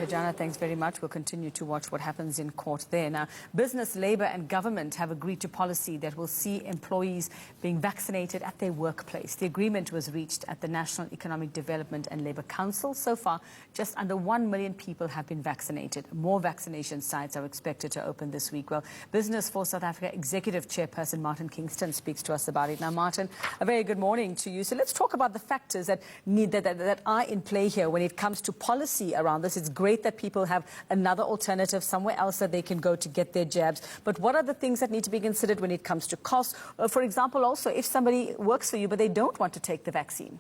Vijana, thanks very much. We'll continue to watch what happens in court there. Now, business, labour and government have agreed to policy that will see employees being vaccinated at their workplace. The agreement was reached at the National Economic Development and Labour Council. So far, just under 1 million people have been vaccinated. More vaccination sites are expected to open this week. Well, Business for South Africa Executive Chairperson Martin Kingston speaks to us about it. Now, Martin, a very good morning to you. So let's talk about the factors that are in play here when it comes to policy around this. It's great that people have another alternative somewhere else that they can go to get their jabs. But what are the things that need to be considered when it comes to cost? For example, also, if somebody works for you but they don't want to take the vaccine.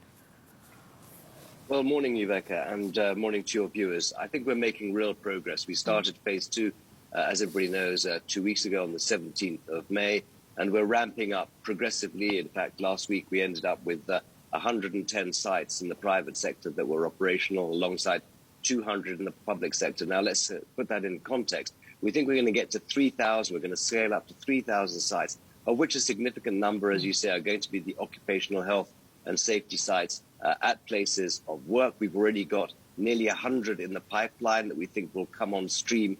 Well, morning, Rebecca, and morning to your viewers. I think we're making real progress. We started phase 2, as everybody knows, 2 weeks ago on the 17th of May, and we're ramping up progressively. In fact, last week we ended up with 110 sites in the private sector that were operational alongside 200 in the public sector. Now, let's put that in context. We think we're going to get to 3,000. We're going to scale up to 3,000 sites, of which a significant number, as you say, are going to be the occupational health and safety sites at places of work. We've already got nearly 100 in the pipeline that we think will come on stream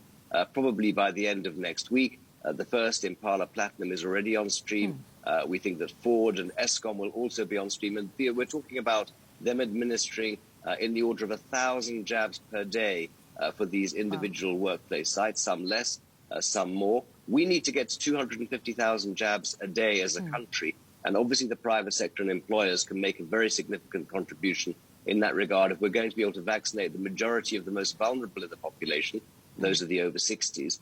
probably by the end of next week. The first, Impala Platinum, is already on stream. We think that Ford and Eskom will also be on stream. And we're talking about them administering in the order of 1,000 jabs per day for these individual workplace sites, some less, some more. We need to get to 250,000 jabs a day as a country. And obviously the private sector and employers can make a very significant contribution in that regard. If we're going to be able to vaccinate the majority of the most vulnerable in the population, those are the over 60s,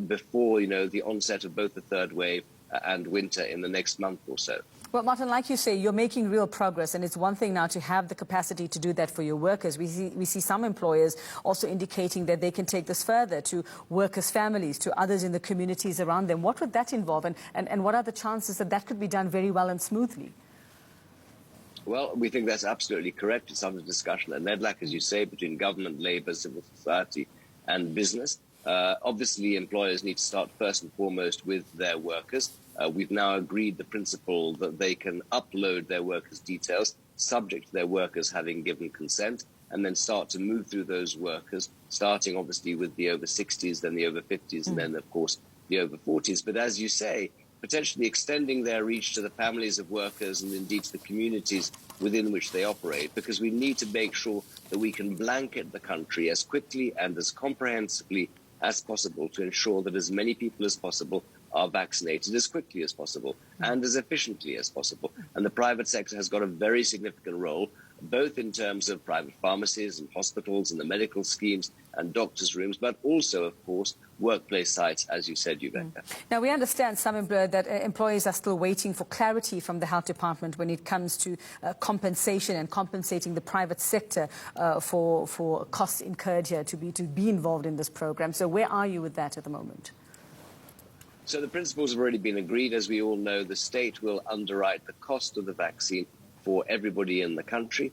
before, the onset of both the third wave and winter in the next month or so. Well, Martin, like you say, you're making real progress, and it's one thing now to have the capacity to do that for your workers. We see some employers also indicating that they can take this further to workers' families, to others in the communities around them. What would that involve, and what are the chances that that could be done very well and smoothly? Well, we think that's absolutely correct. It's under discussion at NEDLAC, as you say, between government, labour, civil society and business. Obviously, employers need to start first and foremost with their workers. We've now agreed the principle that they can upload their workers' details, subject to their workers having given consent, and then start to move through those workers, starting obviously with the over 60s, then the over 50s, and then, of course, the over 40s. But as you say, potentially extending their reach to the families of workers and indeed to the communities within which they operate, because we need to make sure that we can blanket the country as quickly and as comprehensively as possible to ensure that as many people as possible are vaccinated as quickly as possible and as efficiently as possible. And the private sector has got a very significant role, both in terms of private pharmacies and hospitals and the medical schemes and doctors' rooms, but also, of course, workplace sites, as you said, Rebecca. Now, we understand that employees are still waiting for clarity from the health department when it comes to compensation and compensating the private sector for costs incurred here to be involved in this program. So where are you with that at the moment? So the principles have already been agreed. As we all know, the state will underwrite the cost of the vaccine for everybody in the country.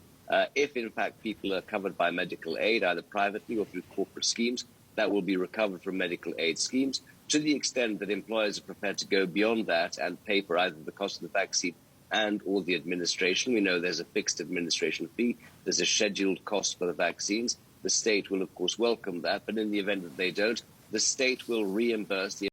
If, in fact, people are covered by medical aid, either privately or through corporate schemes, that will be recovered from medical aid schemes. To the extent that employers are prepared to go beyond that and pay for either the cost of the vaccine and or the administration, we know there's a fixed administration fee, there's a scheduled cost for the vaccines. The state will, of course, welcome that. But in the event that they don't, the state will reimburse the